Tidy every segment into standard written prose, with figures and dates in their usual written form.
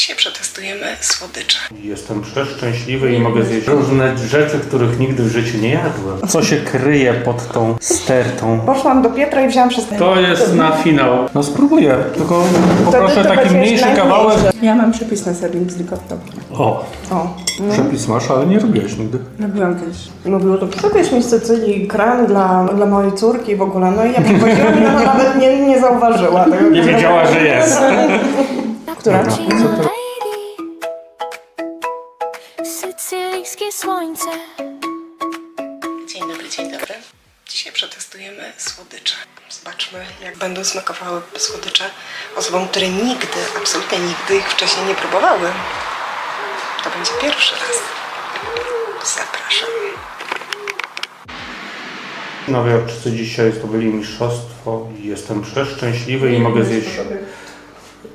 Dzisiaj przetestujemy słodycze. Jestem przeszczęśliwy i mogę zjeść różne rzeczy, których nigdy w życiu nie jadłem. Co się kryje pod tą stertą? Poszłam do Pietra i wziąłam wszystko. To jest na finał. No spróbuję, tylko poproszę to taki będzie mniejszy najmniejszy. kawałek. Ja mam przepis na sernik z ricottą. O, przepis masz, ale nie robiłeś nigdy. Robiłam kiedyś. Mówił, to przywieź mi z Sycylii krem dla mojej córki w ogóle. No i ja pochodziłam i ona nawet nie zauważyła tego. Nie wiedziała, że jest. Która? Sycylijskie słońce. Dzień dobry. Dzisiaj przetestujemy słodycze. Zobaczmy, jak będą smakowały słodycze osobom, które nigdy, absolutnie nigdy ich wcześniej nie próbowały. To będzie pierwszy raz. Zapraszam. Nowiarczycy dzisiaj zdobyli mistrzostwo i jestem przeszczęśliwy i mogę zjeść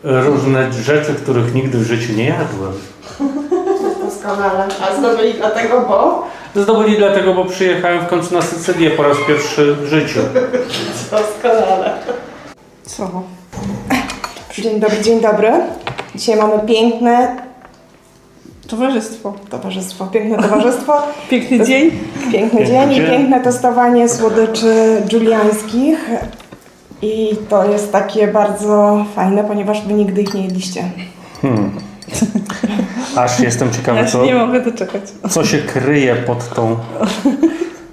różne rzeczy, których nigdy w życiu nie jadłem. Doskonale. A zdobyli dlatego, bo? Zdobyli dlatego, bo przyjechałem w końcu na Sycylię po raz pierwszy w życiu. Doskonale. Co? Dzień dobry. Dzisiaj mamy piękne Towarzystwo. piękne towarzystwo. Piękny dzień. Piękny dzień i piękne testowanie słodyczy juliańskich. I to jest takie bardzo fajne, ponieważ wy nigdy ich nie jedliście. Aż jestem ciekawy, Nie mogę doczekać. co się kryje pod tą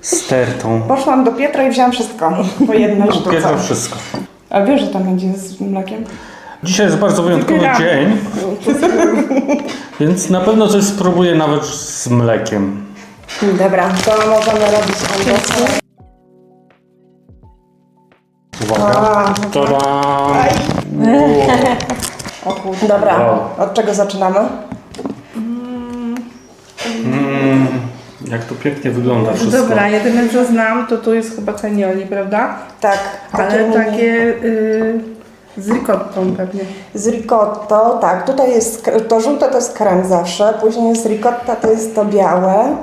stertą. Poszłam do Pietra i wziąłam wszystko po jednej sztuce. Pierwsze wszystko. A wiesz, że tam będzie z mlekiem? Dzisiaj jest bardzo wyjątkowy dzień, więc na pewno coś spróbuję nawet z mlekiem. Dobra, to możemy robić ambosy. Uwaga. Tada! O kurde. Dobra, Wow. od czego zaczynamy? Jak to pięknie wygląda wszystko. Dobra, jedyne co znam, to tu jest chyba cannoli, prawda? Tak, Ale mini. takie z ricottą pewnie. Z ricotto, tak, tutaj jest, to żółte to jest krem zawsze, później jest ricotta, to jest to białe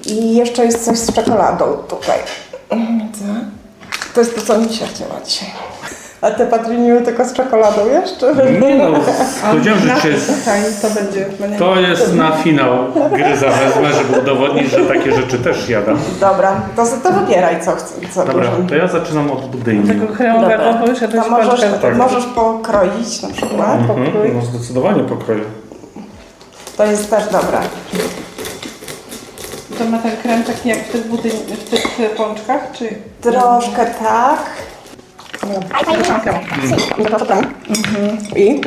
i jeszcze jest coś z czekoladą tutaj. To jest to, co mi się chciała dzisiaj. A te patrzyniły tylko z czekoladą jeszcze? Nie no, powiedziałem, że dzisiaj Słuchaj, to będzie. to jest na finał. Gryza wezmę, żeby udowodnić, że takie rzeczy też jadam. Dobra, to wybieraj co chcesz. Dobra, to ja zaczynam od budyni. Tego kremowego, bo już To jadłeś możesz pokroić na przykład. No zdecydowanie pokroję. To jest też dobre. To ma ten krem taki jak w tych pączkach, czy? Troszkę tak. I?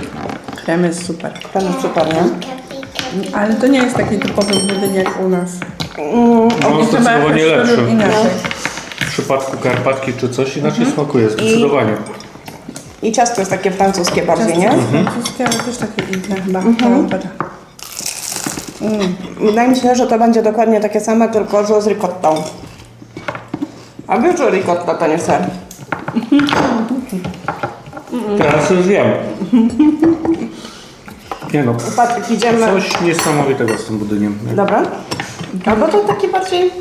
Krem jest super. Ten jest super, nie? Ale to nie jest taki typowy budyń jak u nas. No zdecydowanie lepszy. Inaczej. W przypadku Karpatki czy coś inaczej smakuje, zdecydowanie. I ciasto jest takie francuskie bardziej, nie? Francuskie, ale też takie inne chyba. Wydaje mi się, że to będzie dokładnie takie same, tylko że z ricottą. A wiesz, że ricotta to nie ser? Teraz już wiem. Nie no, Patryk, idziemy. coś niesamowitego z tym budyniem. Dobra. Albo to taki bardziej...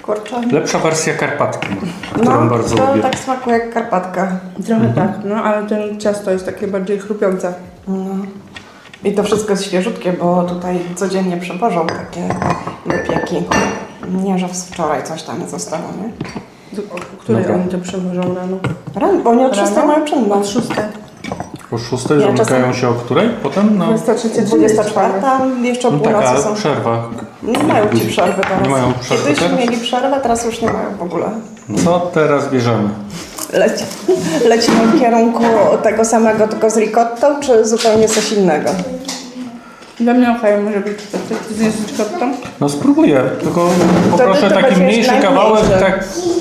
Kurczę. Lepsza wersja Karpatki, którą bardzo to lubię. tak smakuje jak karpatka. Trochę tak, no ale ten ciasto jest takie bardziej chrupiące. I to wszystko jest świeżutkie, bo tutaj codziennie przewożą takie lepieki. Nie, że wczoraj coś tam zostało, nie? O której Dobra. oni to przewożą rano? Rano, bo oni od 6 Rano? mają czynną. Od 6. Po 6 zamykają się o której? Potem? No, 24, jeszcze o no tak, północy ale są. przerwa. Nie mają ci przerwy teraz. Nie mają przerwy Kiedyś teraz? mieli przerwę, teraz już nie mają w ogóle. Co teraz bierzemy? Lecimy w kierunku tego samego, tylko z ricottą, czy zupełnie coś innego? Dla mnie okej, może być. Ty zjesz z ricottą? No spróbuję, tylko poproszę to taki będziesz mniejszy kawałek,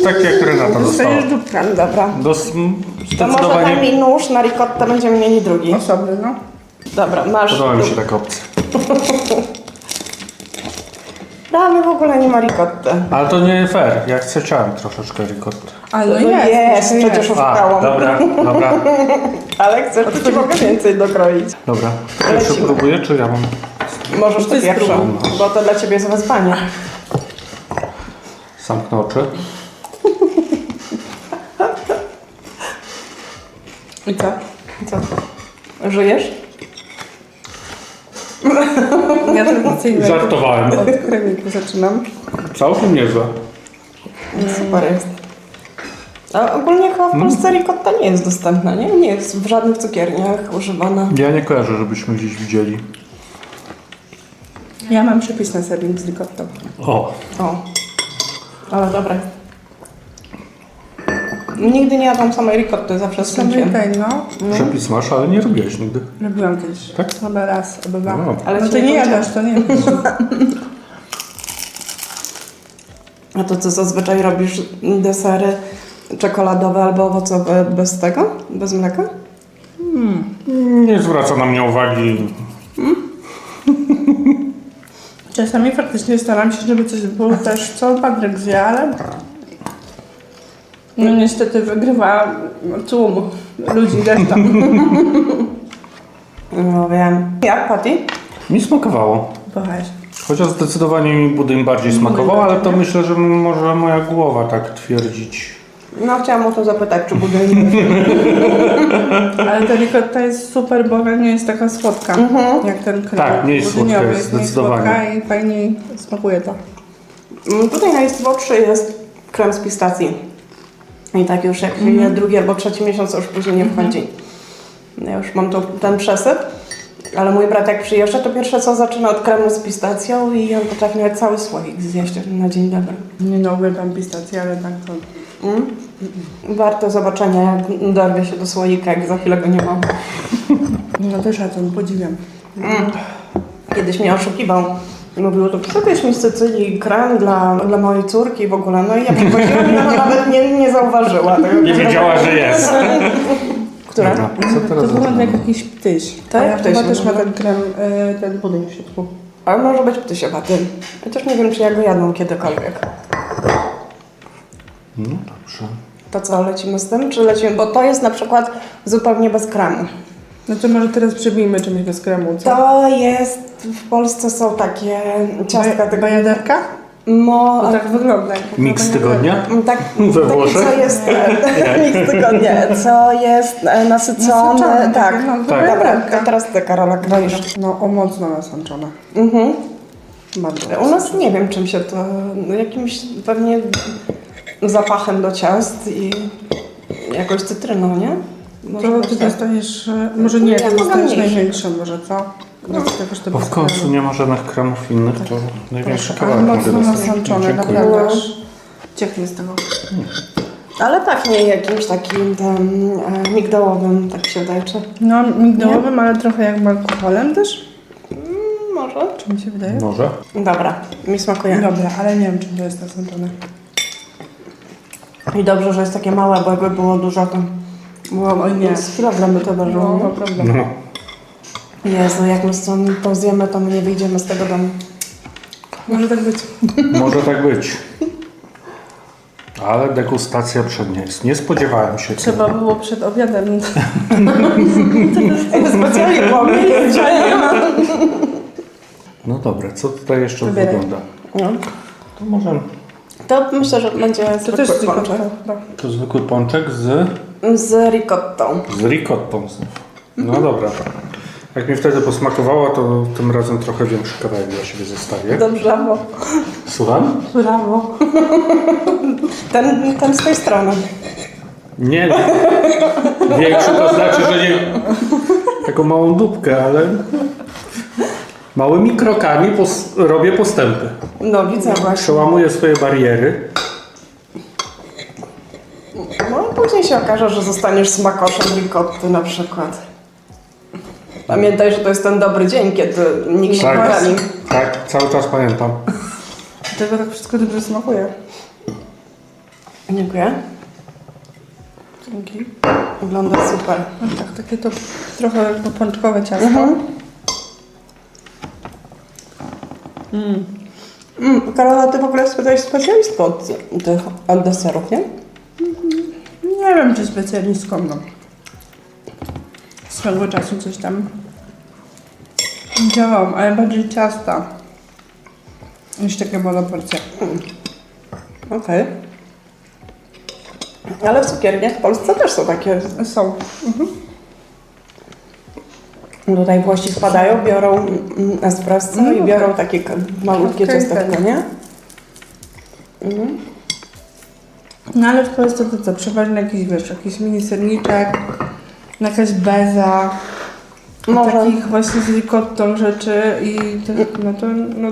tak jak Renata dostała. Dostajesz dupkę. Dobra. To może daj Zdecydowanie mi nóż na ricottę, będziemy mieli drugi. Osobny, no. Dobra, masz. podoba mi się taka opcja. Rany w ogóle nie ma ricotty. Ale to nie fair, ja chciałem troszeczkę ricotty. Ale No jest, jest. przecież A, oszukałam. dobra. Ale chcesz, to ci mogę więcej dokroić. Dobra, pierwszy Lecimy. próbuję, czy ja mam? Możesz ty pierwszy, bo to dla ciebie jest wyzwanie. Zamknę oczy. I co? Co? Żyjesz? Ja tradycyjnie Żartowałem. od kremiku zaczynam. Całkiem niezłe. Super jest. A ogólnie chyba w Polsce ricotta nie jest dostępna, nie? Nie jest w żadnych cukierniach używana. Ja nie kojarzę, żebyśmy gdzieś widzieli. Ja mam przepis na sernik z ricottą. O, O, ale dobre. Nigdy nie jadłam samej ricotty, zawsze z Samej sędziem. tej, no. przepis masz, ale nie robiłeś nigdy. Robiłam kiedyś. Tak? Chyba raz, albo dwa. No. Ale No ci ty nie powiedziałam. jadasz, to nie wiesz. A to co zazwyczaj robisz desery czekoladowe albo owocowe bez tego? Bez mleka? Nie zwraca na mnie uwagi. Czasami faktycznie staram się, żeby coś było też, co Patryk zje, ale no niestety wygrywa tłum ludzi reszta. No wiem. Jak, Patty? Mi smakowało. Kochaj. Chociaż zdecydowanie mi budyń bardziej smakował, ale to myślę, że może moja głowa tak twierdzić. No chciałam o to zapytać, czy budynek. Ale ta ricotta jest super, bo ona nie jest taka słodka jak ten krem. Tak, mniej słodka budyniowy jest, mniej zdecydowanie. słodka i fajniej smakuje to. Tutaj najsłodszy jest krem z pistacji. I tak już jak minie drugi albo trzeci miesiąc, to już później nie wchodzi. Ja już mam tu ten przesyp. Ale mój brat jak przyjeżdża, to pierwsze co zaczyna od kremu z pistacją i on potrafi nawet cały słoik zjeść na dzień dobry. Nie no, uwielbiam pistację, ale tak to... Warto zobaczenia, jak dorwie się do słoika, jak za chwilę go nie mam. No też szacun, podziwiam. Kiedyś mnie oszukiwał. Mówił, to przywieź mi z Sycylii krem dla mojej córki i w ogóle. No i ja przywoziłam i ona nawet nie zauważyła tego. Nie wiedziała, że jest. Która? Dobra, co To teraz wygląda zrobimy? jak jakiś ptyś. Tak, A ja ptyś, chyba też ma no. ten krem, ten budyń w środku. Ale może być ptysiowaty. Chociaż nie wiem, czy ja go jadłam kiedykolwiek. No dobrze. To co, lecimy z tym, czy lecimy? Bo to jest na przykład zupełnie bez kremu. No to może teraz przebijmy czymś bez kremu, co? To jest, w Polsce są takie ciastka tego... Bajaderka? No, To tak wygląda. jak Miks tygodnia? tak, We takie, Włoszech? co jest miks tygodnia, co jest nasycone, Nasycone, tak. no, Tak. Dobra, to teraz ty, Karola, kroisz. No, o mocno nasączone. Bardzo. U nas nie wiem czym się to, no, jakimś pewnie zapachem do ciast i jakąś cytryną, nie? Może To być ty tak. dostaniesz, może nie, Ja ty mogę dostaniesz mniejszy. największe może, co? Dostajesz to Bo w końcu nie ma żadnych kremów innych, to największy ale kawałek mogę mocno dostać. nasączone, Dziękuję. naprawdę. No. Aż cieknie z tego. Ale pachnie jakimś takim tam migdałowym, tak się wydaje, czy? No, migdałowym, ale trochę jak alkoholem też? Może. Czy mi się wydaje? Może? Dobra, mi smakuje. Dobra, ale nie wiem, czym to jest nasączone. I dobrze, że jest takie małe, bo jakby było dużo, to Oj, nie. z kilogramy to No, ważyło. naprawdę. No. Jezu, jak my stąd to zjemy, to my nie wyjdziemy z tego domu. Może tak być. Może tak być. Ale degustacja przednia jest. Nie spodziewałem się tego. Trzeba było przed obiadem. Specjalnie powiedzieć. No dobra, co tutaj jeszcze Wybieraj. wygląda? No. To może To myślę, że będzie To też zwykły tylko pączek. to zwykły pączek z Z ricottą. ricottą znów. No dobra. Jak mi wtedy posmakowało, to tym razem trochę większy kawałek dla siebie zostawię. Dobrze, bo Słucham? Brawo. ten z tej strony. Nie. Większy to znaczy, że nie taką małą dupkę, ale małymi krokami robię postępy. No widzę właśnie. Przełamuję swoje bariery. No później się okaże, że zostaniesz smakoszem ricotty na przykład. Pamiętaj, że to jest ten dobry dzień, kiedy nikt nie Tak, broni. tak, cały czas pamiętam. Tego tak wszystko dobrze smakuje. Dziękuję. Dzięki. Wygląda super. No tak, takie to trochę jakby pączkowe ciasto. Karola, ty w ogóle jesteś specjalistką od deserów, nie? Nie wiem, czy specjalistką, no. Swego czasu coś tam działałam, ale bardziej ciasta niż takie małe porcje. Okej. Ale w cukierniach w Polsce też są takie. Są. Tutaj Włosi wpadają, biorą espresso i biorą takie malutkie Okej, ciasteczko, tak. nie? No ale w Polsce to co? Przeważnie jakiś, wiesz, jakiś mini serniczek, jakaś beza, Może. takich właśnie z ricottą rzeczy i to, no to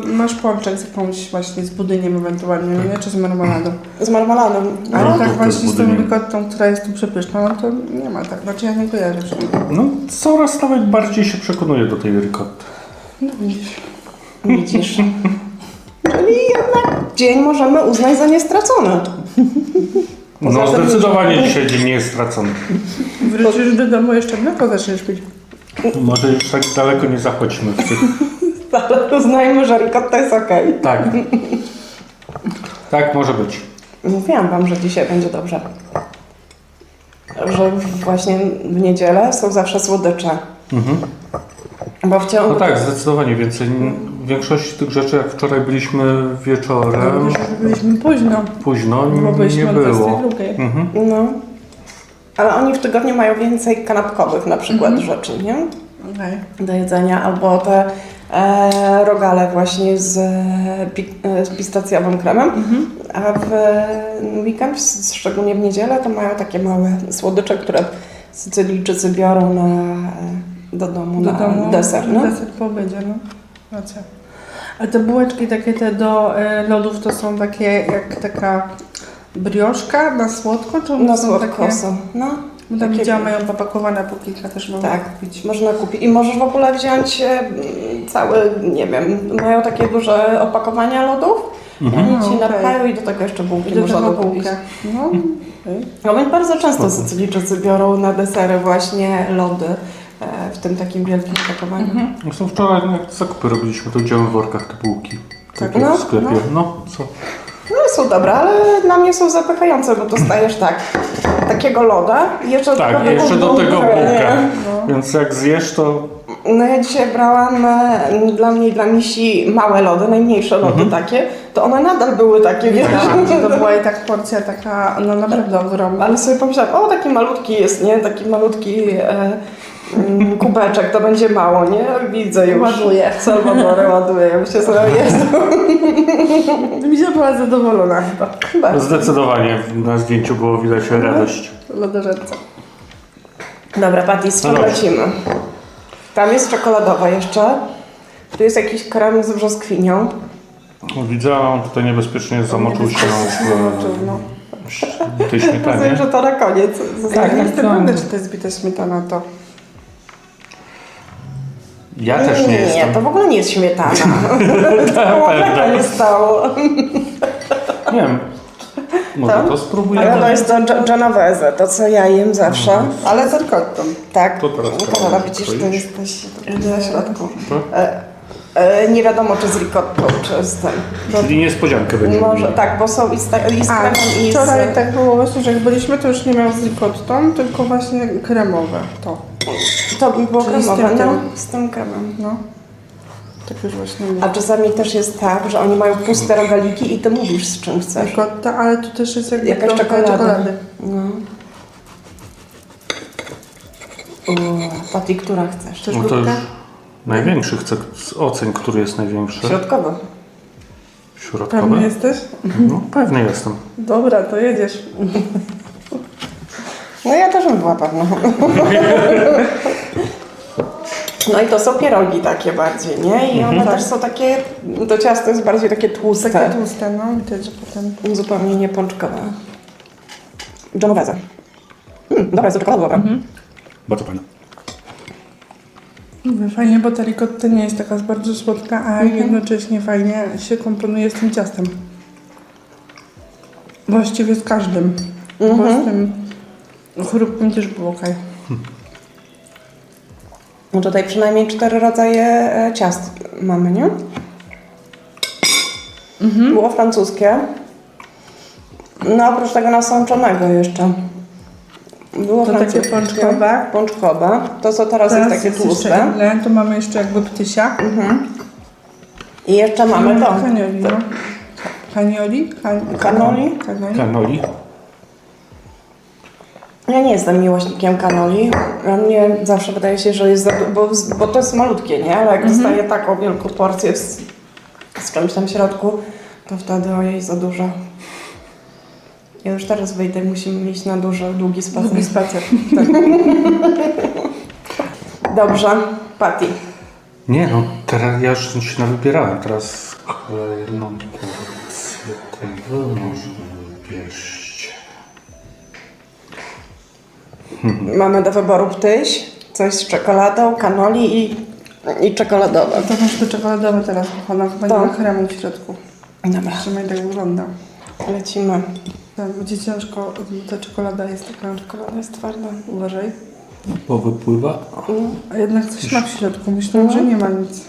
masz pączek z jakąś właśnie z budyniem ewentualnie, no nie? Czy z marmoladą. Z marmoladą. Ale No, tak to właśnie z z tą budyniem. ricottą, która jest tu przepyszna, no to nie ma tak. Znaczy ja nie kojarzę przynajmniej. No, coraz nawet bardziej się przekonuję do tej ricotty. No widzisz. Widzisz. Czyli jednak dzień możemy uznać za niestracony. No, Poza tym- zdecydowanie dzisiaj dzień nie jest stracony. Wrócisz do domu jeszcze mleko zaczniesz pić. Może już tak daleko nie zachodźmy w tych... Ale uznajmy, że ricotta jest okej. Tak. Tak może być. Mówiłam wam, że dzisiaj będzie dobrze. Że właśnie w niedzielę są zawsze słodycze. Mhm. Bo w ciągu... No tak, zdecydowanie więcej. Większość tych rzeczy, jak wczoraj byliśmy wieczorem, Byliśmy późno, późno, bo byliśmy nie o było. 22. Mhm. No. Ale oni w tygodniu mają więcej kanapkowych na przykład rzeczy, nie? Okej. Do jedzenia. Albo te rogale właśnie z pistacjowym kremem. A w weekend, szczególnie w niedzielę, to mają takie małe słodycze, które Sycylijczycy biorą do domu Do na domu, deser. No? Deser po obiedzie, no. Racja. A te bułeczki takie te do lodów to są takie jak taka brioszka na słodko? Czy one Na są słodko takie... są. No. Bo tam Takie- widziałam, mają popakowane po kilka też można Tak, kupić. można kupić. I możesz w ogóle wziąć cały, nie wiem, mają takie duże opakowania lodów. Oni ci Okej. napchają i do tego jeszcze bułki I do można tego dokupić. bułkę. No, okej. No więc bardzo często Sycylijczycy biorą na desery właśnie lody w tym takim wielkim opakowaniu. Zresztą wczoraj, jak zakupy robiliśmy, to widziałem w workach te bułki. Takie No, w sklepie. No, co? No i są dobre, ale dla mnie są zapychające, bo dostajesz tak, takiego loda i jeszcze Tak, jeszcze do tego bułkę. nie? Więc jak zjesz, to No ja dzisiaj brałam dla mnie i dla misi małe lody, najmniejsze lody takie, to one nadal były takie, wiesz. To była i tak porcja taka, no naprawdę ogromna. Ale sobie pomyślałam, o taki malutki jest, nie? Taki malutki kubeczek, to będzie mało, nie? Widzę już. Ładuje. Salwadorę ładuje. Ja myślę sobie, jest. Misia była zadowolona chyba. Chyba. zdecydowanie na zdjęciu było widać radość. Lodożerca. Dobra, Patty, z czym No dobrze. lecimy? Tam jest czekoladowa jeszcze. Tu jest jakiś krem z brzoskwinią. Widzę, on tutaj niebezpiecznie zamoczył się No. w tej śmietanie. Rozumiem, że to na koniec Tak, zostanie. nie jestem pewna, czy to jest bita śmietana to. Ja też nie jestem. to w ogóle nie jest śmietana. To Pewnie. nie stało. Nie wiem. Może To? to spróbujemy? Ale to jest to Genovese, to co ja jem zawsze. Ale z ricottą. Tak. To teraz No spróbuję widzisz, to swoich. jesteś na środku. To? Nie wiadomo, czy z ricottą, czy z tym. Czyli niespodziankę będzie. Może, tak, bo są i z kremem, i wczoraj z... tak było właśnie, że jak byliśmy, to już nie miał z ricottą, tylko właśnie kremowe. To. To by było Czyli z kremowe, tym, no, tak? z tym kremem. No. Tak już właśnie A czasami też jest tak, że oni mają puste rogaliki i ty mówisz, z czym chcesz. ricotta, ale tu też jest jakby Jakaś trochę czekolada. czekolady. No. Patty, która chcesz? Chcesz No to już lubkę? największy chcę oceń, który jest największy. Środkowy. Środkowy? Pewnie jesteś? No, pewnie jestem. Dobra, to jedziesz. No ja też bym była pewna. No i to są pierogi takie bardziej, nie? I one też są takie, to ciasto jest bardziej takie tłuste. Takie tłuste, no. Widać, że potem... Zupełnie nie pączkowe. Genovese. Dobra, jest to czekoladowa. Bardzo fajne. Mówię, fajnie, bo ta ricotta nie jest taka bardzo słodka, a jednocześnie fajnie się komponuje z tym ciastem. Właściwie z każdym. Bo z tym chrupkim też było okej. No tutaj przynajmniej 4 rodzaje ciast mamy, nie? Było francuskie. No oprócz tego nasączonego jeszcze. Było To takie francuskie. pączkowe. Pączkowe. To co teraz jest takie jeszcze tłuste. inne, to mamy jeszcze jakby ptysia. I jeszcze mamy to. Cannoli, no. Cannoli? Cannoli? Cannoli. Kanoli. Ja nie jestem miłośnikiem kanoli. A mnie zawsze wydaje się, że jest za bo to jest malutkie, nie? Ale jak dostaję taką wielką porcję z czymś tam w środku, to wtedy ojej, za dużo. Ja już teraz wyjdę, musimy iść na długi spacer. Długi spacer. Dobrze, Patty. Nie no, teraz ja już się nawybierałem. Teraz kolejną porcję tego możemy wybierz. Mamy do wyboru ptyś, coś z czekoladą, kanoli i czekoladowe. To masz to czekoladowe teraz, bo ona chyba nie Tak. ma kremu w środku. Dobra, Przynajmniej tak wygląda. lecimy. Tak, będzie ciężko, ta czekolada jest taka... Czekolada jest twarda. Uważaj. Bo wypływa. A jednak coś ma w środku. Myślałam, że nie ma nic.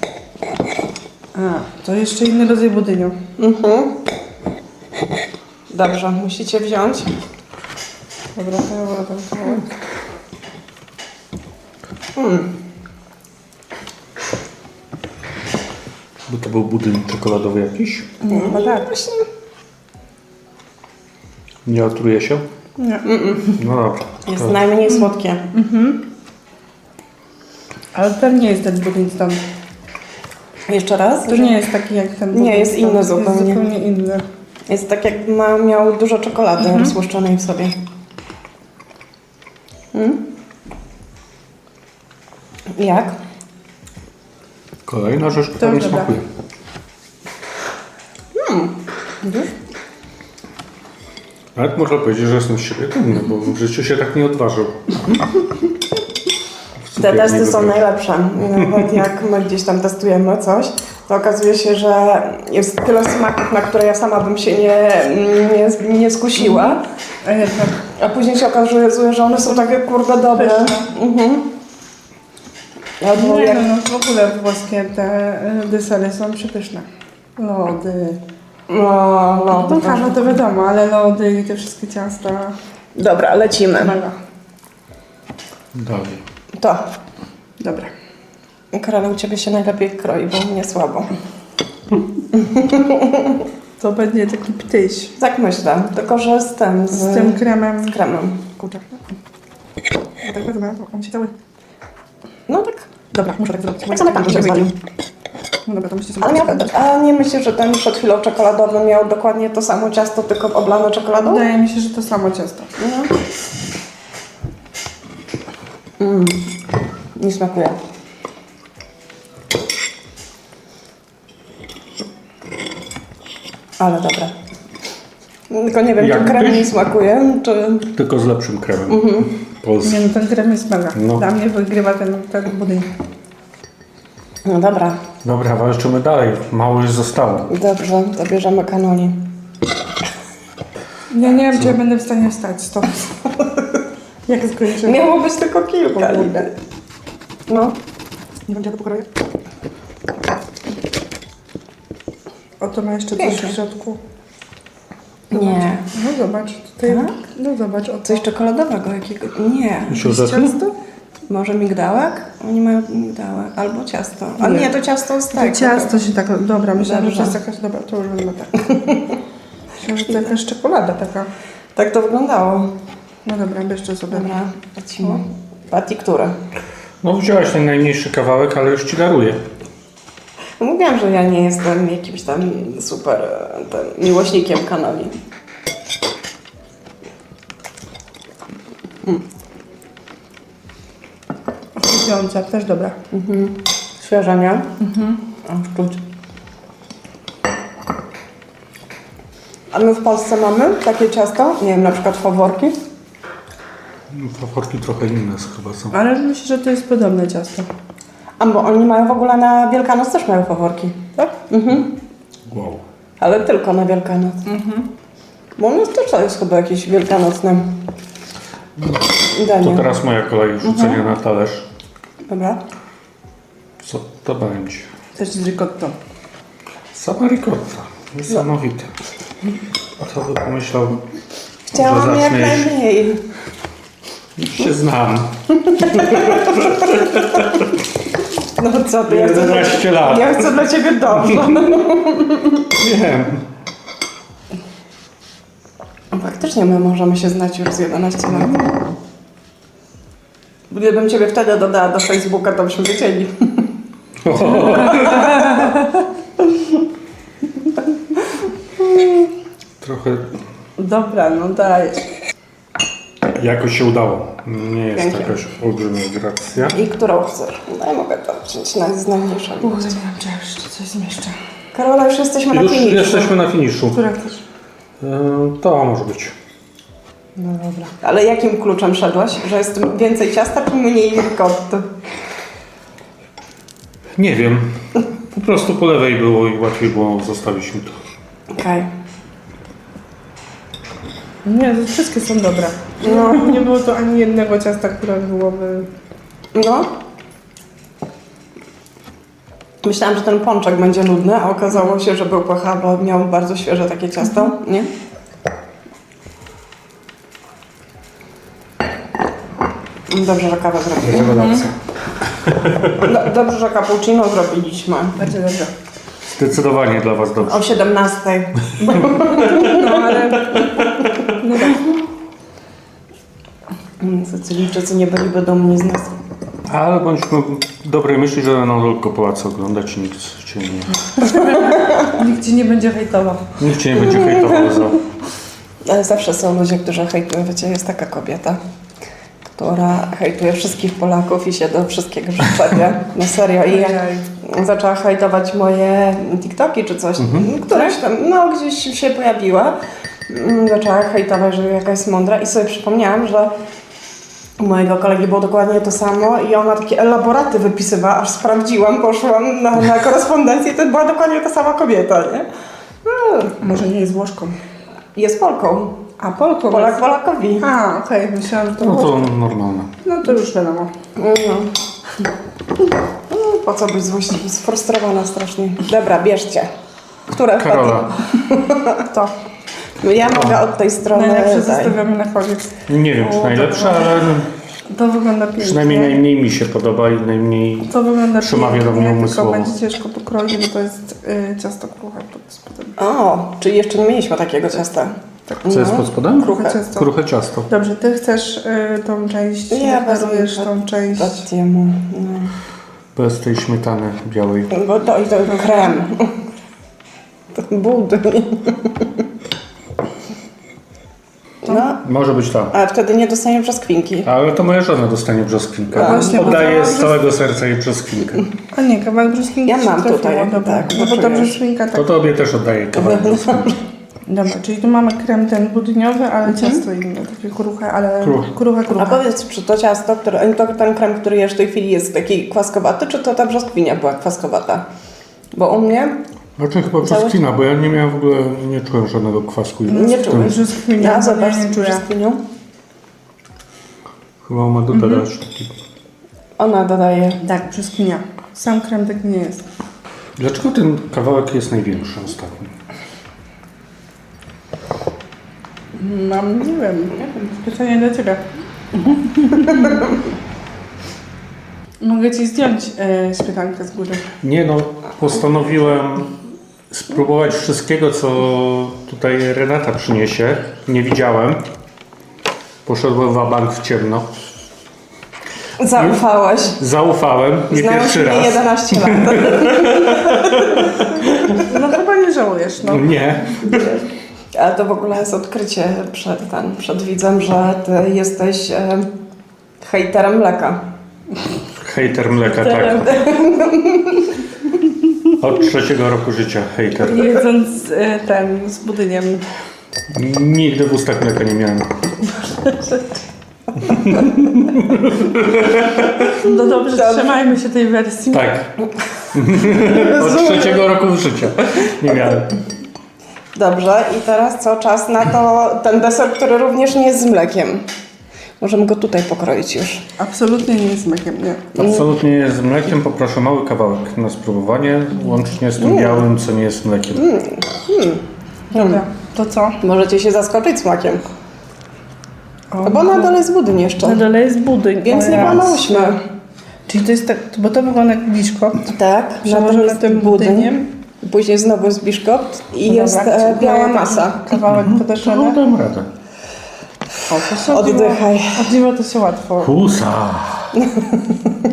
A, to jeszcze inny rodzaj budyniu. Dobrze, musicie wziąć. Dobra, to ja wolę ten kawałek. Bo to był budynek czekoladowy jakiś. Nie, chyba tak. Właśnie. Nie otruje się? Nie. No dobra. Jest To najmniej słodkie. Ale ten nie jest ten budyń stąd. Jeszcze raz? To nie jest taki jak ten budyń Nie, jest stąd. inny zupełnie. Jest zupełnie inny. Jest tak, jak miał dużo czekolady roztłuszczonej w sobie. Jak? kolejna rzecz, która mi dobra. smakuje. Nawet można powiedzieć, że jestem z siebie dumny, bo w życiu się tak nie odważył. Te testy są najlepsze. Nawet jak my gdzieś tam testujemy coś, to okazuje się, że jest tyle smaków, na które ja sama bym się nie skusiła. A jednak. A później się okazuje, że one są takie kurde dobre. Albo Nie, jak... no w ogóle włoskie te desery są przepyszne. Lody. No, No kawa to wiadomo, ale lody i te wszystkie ciasta. Dobra, lecimy. Mega. Dalej. To. Dobra. Karol, u Ciebie się najlepiej kroi, bo u mnie słabo. To będzie taki ptyś. Tak myślę, tylko że z tym, Z tym kremem. z kremem. Kurczak. Tak wezmę, bo on się cały... No tak. Dobra, muszę tak zrobić. Tak samo jak tam się zwalił. No dobra, to musicie sobie... A nie myślisz, że ten przed chwilą czekoladowy miał dokładnie to samo ciasto, tylko oblane czekoladą? Wydaje mi się, że to samo ciasto. Nie smakuje. Ale dobre. Tylko nie wiem, Jak czy krem byś? mi smakuje, czy... Tylko z lepszym kremem. Polski. Nie no, ten krem jest mega. No. Dla mnie wygrywa ten budyń. No dobra, Dobra, walczymy dalej. Mało już zostało. dobrze, zabierzemy kanoli. Ja nie wiem, czy ja będę w stanie wstać stąd. Jak skończymy. Miało być tylko kilka. Kurde. No. Nie wiem, gdzie ja to pokroję. Oto ma jeszcze coś Pięknie. w środku. Nie. No zobacz, tutaj... Tak? No zobacz, oto. Coś czekoladowego jakiego? Nie. Myślę, Jest że ciasto? Może migdałek? Oni mają migdałek. Albo ciasto. A Nie. nie, to ciasto z To tego. ciasto się tak... Dobra, myślałam, że to Dobrze. jest jakaś... Dobra, to już wezmę tak. Myślałam, że to jakaś czekolada taka. Tak to wyglądało. No dobra, bierzcie sobie. Dobra, lecimy. Patty, które? no wziąłeś ten najmniejszy kawałek, ale już ci daruję. No mówiłam, że ja nie jestem jakimś tam super miłośnikiem kanoli. Chrupiąca, też dobra. Świeże, nie? O, czuć. A my w Polsce mamy takie ciasto? Nie wiem, na przykład faworki? Faworki trochę inne chyba są. Ale myślę, że to jest podobne ciasto. A bo oni mają w ogóle na Wielkanoc też mają faworki. Tak? Wow. Ale tylko na Wielkanoc. Bo u nas też to jest chyba jakieś wielkanocne To danie. teraz moja kolej rzucenia na talerz. Dobra. Co to będzie? Też z ricottą. Sama ricotta. Niesamowite. A kto by pomyślał, Chciałam że jak zaczniesz... najmniej. Już się znam. No co ty, ja chcę, 11 lat. ja chcę dla Ciebie dobrze. Wiem. Faktycznie my możemy się znać już z 11 lat. Gdybym ciebie wtedy dodała do Facebooka, to byśmy wiedzieli. Trochę Dobra, no dajesz. jakoś się udało. Nie jest Pięknie. jakaś olbrzymia gracja. I którą chcesz? No ja mogę to wziąć najmniejszą. Nie wiem, czy ja jeszcze coś zmieszczę. Karola, już jesteśmy na Już finiszu. jesteśmy na finiszu. Która też? To może być. No dobra. Ale jakim kluczem szedłaś? Że jest więcej ciasta, czy mniej ricotty? Nie wiem. Po prostu po lewej było i łatwiej było zostawić mi to. Okej. Nie, to wszystkie są dobre. No, nie było to ani jednego ciasta, które byłoby... No. Myślałam, że ten pączek będzie nudny, a okazało się, że był pH, bo miał bardzo świeże takie ciasto, nie? Dobrze, że kawę zrobiliśmy. Rewelacja. Dobrze, że cappuccino zrobiliśmy. Bardzo dobrze. Zdecydowanie dla Was dobrze. O 17. No, ale... No tak. Sycylijczycy nie byliby dumni z nas. Ale bądźmy dobrej myśli, że będą tylko Polacy oglądać i nikt Cię nie, Nikt ci nie będzie hejtował. nikt cię nie będzie hejtował za... Ale zawsze są ludzie, którzy hejtują. Wiecie, jest taka kobieta, która hejtuje wszystkich Polaków i się do wszystkiego przyczepia. Na serio. I jak zaczęła hejtować moje TikToki czy coś, któraś tam, no gdzieś się pojawiła, zaczęła hejtować, że jakaś jest mądra i sobie przypomniałam, że u mojego kolegi było dokładnie to samo i ona takie elaboraty wypisywała, aż sprawdziłam, poszłam na korespondencję i to była dokładnie ta sama kobieta, nie? No, Może nie jest Włoszką. jest Polką. A, Polką Polak jest. Polakowi. A, okej, myślałam, że to No to Włoszka. normalne. No to już wiadomo. No. Po co być złośliwa? Sfrustrowana strasznie. Dobra, bierzcie. Które Karola. To. No ja mogę od tej strony. Najlepsze daj. zostawiamy na koniec. Nie wiem, czy O, najlepsze, dobra. ale To wygląda pięknie. przynajmniej najmniej mi się podoba i najmniej... To wygląda przemawia do mnie pięknie, tylko umysłowo. będzie ciężko pokroić, bo to jest ciasto kruche pod spodem. O, czyli jeszcze nie mieliśmy takiego ciasta. Co jest pod spodem? Kruche. Ciasto. Kruche ciasto. Dobrze, ty chcesz tą część, Ja preparujesz wezmę tą część. Tatiemu. No. Bez tej śmietany białej. Bo to i to krem. To budyń. No, Może być tak. ale wtedy nie dostaniemy brzoskwinki. Ale to moja żona dostanie brzoskwinkę. A, właśnie, bo Oddaję to- z całego serca jej brzoskwinkę. A nie, kawałek brzoskwinki Ja się mam trafiło, tutaj, dobra. tak, No bo ta poczujesz. brzoskwinka To tak. tobie też oddaję kawałek brzoskwinki. Dobra, czyli tu mamy krem ten budyniowy, ale ciasto inne, takie kruche, ale Kruche. kruche. A powiedz, czy to ciasto, ten krem, który jesz w tej chwili jest taki kwaskowaty, czy to ta brzoskwinia była kwaskowata? Bo u mnie Znaczy chyba brzoskwina, bo ja nie miałem w ogóle, nie czułem żadnego kwasku. nie czułeś. Brzoskwinia, Ja bo zobacz ja nie z czuję. brzoskwinią. Chyba ma dodać taki... Ona dodaje. Tak, brzoskwinia. Sam krem taki nie jest. Dlaczego ten kawałek jest największy ostatnio? Mam, nie wiem, pytanie do ciebie. Mogę ci zdjąć śmietankę z góry. Nie no, postanowiłem spróbować wszystkiego, co tutaj Renata przyniesie. Nie widziałem. Poszedłem wabank w ciemno. Zaufałaś. Zaufałem, nie Znałaś pierwszy mnie raz. 11 lat. No chyba nie żałujesz, no. Nie. Ale to w ogóle jest odkrycie przed widzem, że ty jesteś hejterem mleka. Hejter mleka, tak. Od 3 roku życia hejter. Jedząc ten z budyniem. Nigdy w ustach mleka nie miałem. No dobrze, trzymajmy się tej wersji. Tak. Od 3 roku życia nie miałem. Dobrze, i teraz co? Czas na ten deser, który również nie jest z mlekiem. Możemy go tutaj pokroić już. Absolutnie nie jest mlekiem, nie. Absolutnie nie jest z mlekiem. Poproszę mały kawałek na spróbowanie, łącznie z tym białym, co nie jest mlekiem. Dobra, to co? Możecie się zaskoczyć smakiem. No bo nadal jest budyń jeszcze. Na dole jest budyń. Więc nie pomyślmy. Czyli to jest tak, bo to wygląda jak biszkop. Tak, Przełożone tym budyniem. Później znowu jest biszkopt i jest Dobra, biała masa. Kawałek No podeszony. dam radę. O, to się Oddychaj. Od dziwo to się łatwo. Husa!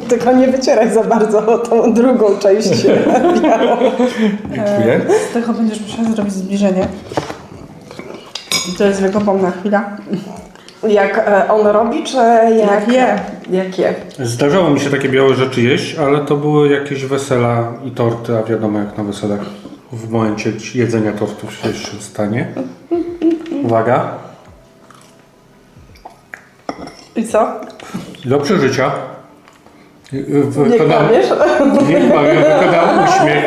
Tylko nie wycieraj za bardzo tą drugą część białą. Dziękuję. Z tego będziesz musiała zrobić zbliżenie. To jest wiekopomna chwila. Jak on robi, czy Jak je. Jak je. Zdarzało mi się takie białe rzeczy jeść, ale to były jakieś wesela i torty, a wiadomo jak na weselach w momencie jedzenia tortów się jeszcze stanie. Uwaga. I co? Do przeżycia. Nie kłamiesz? Nie kłamię, wykonał uśmiech.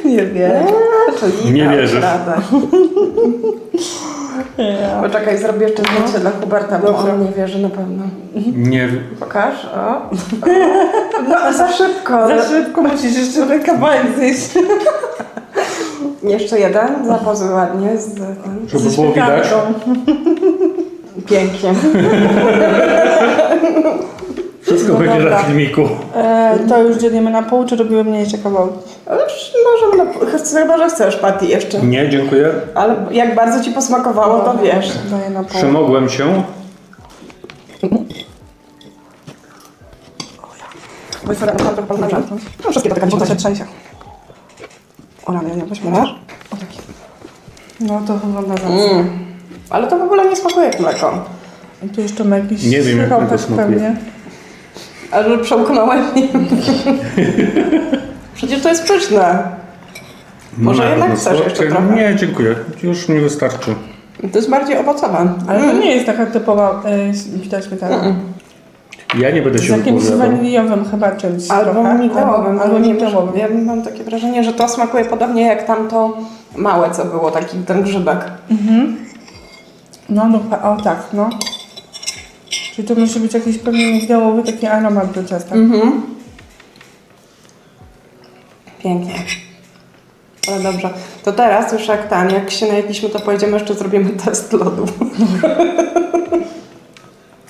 Nie wiem. Czyli Nie dałeś wierzysz. radę. Poczekaj, zrobię jeszcze zdjęcie dla Huberta, bo on nie wierzy na pewno. Nie. Pokaż, o. No, za szybko. Za szybko musisz jeszcze ten kawałek zjeść. Jeszcze jeden, zapozuj ładnie. Z tym. Żeby było widać. Pięknie. Wszystko No będzie dobra. na filmiku. To już dzielimy na pół, czy robimy mniejsze kawałki? Ale już możemy, chyba że chcesz, Patty, jeszcze. Nie, dziękuję. Ale jak bardzo ci posmakowało, to wiesz. Daję na pół. Przemogłem się. No, wszystkie to taka Bo to się dzisiaj. trzęsie. O, nie, weźmy masz? O taki. No to wygląda zacnie. Ale to w ogóle nie smakuje jak mleko. I tu jeszcze ma jakiś Nie wiem, jak syropek to smakuje. pewnie. Ale przełknąłem. Przecież to jest pyszne. Może jednak chcesz słodkie. jeszcze trochę? Nie, dziękuję. Już mi wystarczy. To jest bardziej owocowe. Ale to nie jest taka typowa bita śmietana. Ja nie będę Z się jakimś wypowiadał. waniliowym chyba czymś Albo trochę. migdałowym. Albo nie migdałowym. Ja mam takie wrażenie, że to smakuje podobnie jak tamto małe, co było, taki ten grzybek. No, o tak, no. Czyli to musi być jakiś pewnie migdałowy taki aromat do ciasta. Pięknie. Ale dobrze. To teraz już jak się najedliśmy, to pojedziemy jeszcze zrobimy test lodów.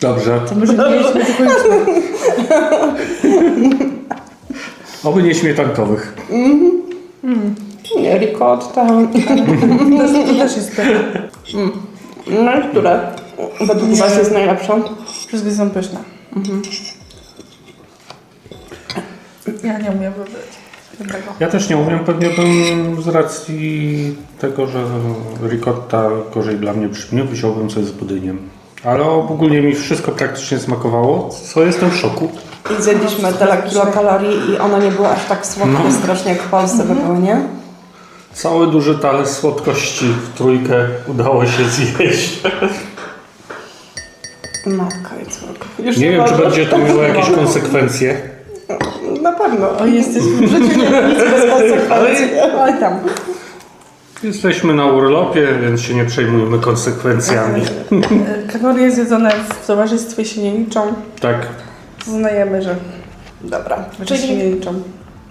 Dobrze. To może nie jedźmy, tylko jedźmy. Oby nie śmietankowych. Nie, ricotta. To też jest tak. No i które według Was jest najlepsze? Wszystkie są pyszne. Ja nie umiem wybrać dobrego. Ja też nie umiem, pewnie bym z racji tego, że ricotta gorzej dla mnie brzmi, wziąłbym coś z budyniem. Ale ogólnie mi wszystko praktycznie smakowało, co jestem w szoku. I zjedliśmy tyle kilokalorii i one nie były aż tak słodkie strasznie jak w Polsce by były, nie? Cały duży talerz słodkości w trójkę udało się zjeść. Matka i córka. Już Nie wiem, czy może? będzie to miało jakieś konsekwencje. Na pewno. O, jesteśmy w życiu nie nic bez konsekwencji. Oj tam. Jesteśmy na urlopie, więc się nie przejmujemy konsekwencjami. Kalorie zjedzone w towarzystwie się nie liczą. Tak. Uznajemy, że Dobra. się nie liczą.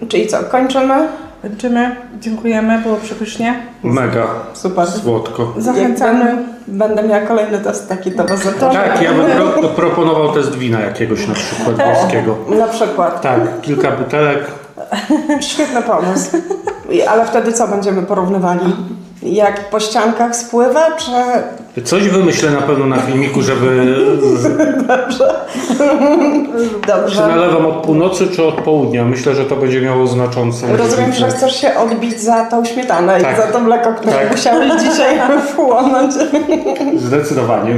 Czyli co, kończymy? Kończymy. Dziękujemy, było przepysznie. Mega Super. słodko. Zachęcamy. Będę miała kolejny test taki do Was zapraszam. Tak, ja bym proponował test wina jakiegoś na przykład włoskiego. Na przykład. Tak, kilka butelek. Świetny pomysł. Ale wtedy co będziemy porównywali? Jak po ściankach spływa, czy... Coś wymyślę na pewno na filmiku, żeby... Czy Dobrze. nalewam od północy, czy od południa? Myślę, że to będzie miało znaczącą Rozumiem, różnicę. że chcesz się odbić za tą śmietanę Tak. i za to mleko, które Tak. musiałeś dzisiaj wchłonąć. Zdecydowanie.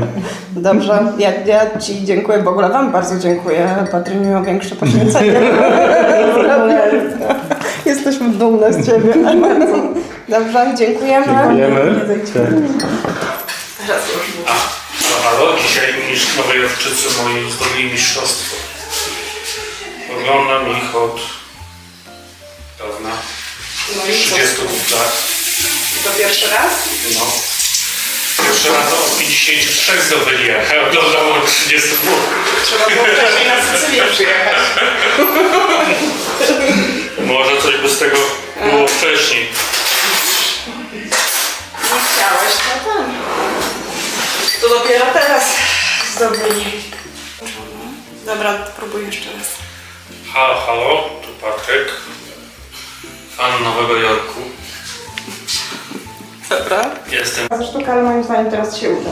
Dobrze, ja Ci dziękuję, w ogóle Wam bardzo dziękuję. Patryniu miał większe poświęcenie. Jesteśmy dumne z Ciebie. Dobrze, dziękujemy. Dziękujemy. Teraz już mówię. Halo, dzisiaj mistrz Nowej Owczycy moi zdobyli mistrzostwo. Oglądam ich od dawna, No i co? 32 lat. To pierwszy raz? No. Jeszcze raz od 53 zdobyli, a ja oglądam od 32. Trzeba było wcześniej na Sycylię przyjechać. Może coś by z tego było wcześniej. Nie chciałeś, to ten. To dopiero teraz zdobyli. Dobra, próbuj jeszcze raz. Halo, halo, tu Patryk. Fan Nowego Jorku. Dobra. Jestem. Za sztukę, ale moim zdaniem teraz się uda.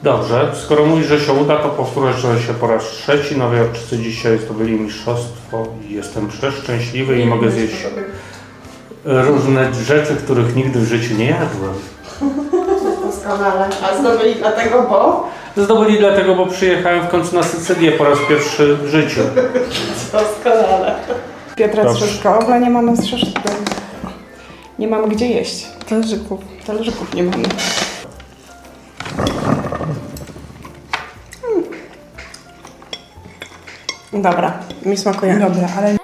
Dobrze, skoro mówisz, że się uda, to powtórzę się po raz trzeci. Nowojorczycy dzisiaj zdobyli mistrzostwo i jestem przeszczęśliwy i mogę zjeść różne rzeczy, których nigdy w życiu nie jadłem. Doskonale. A zdobyli dlatego, bo? Zdobyli dlatego, bo przyjechałem w końcu na Sycylię po raz pierwszy w życiu. Doskonale. Piotra Dobrze. Trzeszkowa, nie mamy nie mamy gdzie jeść. Talerzyków. Talerzyków nie mamy. Dobra, mi smakuje. Dobra, ale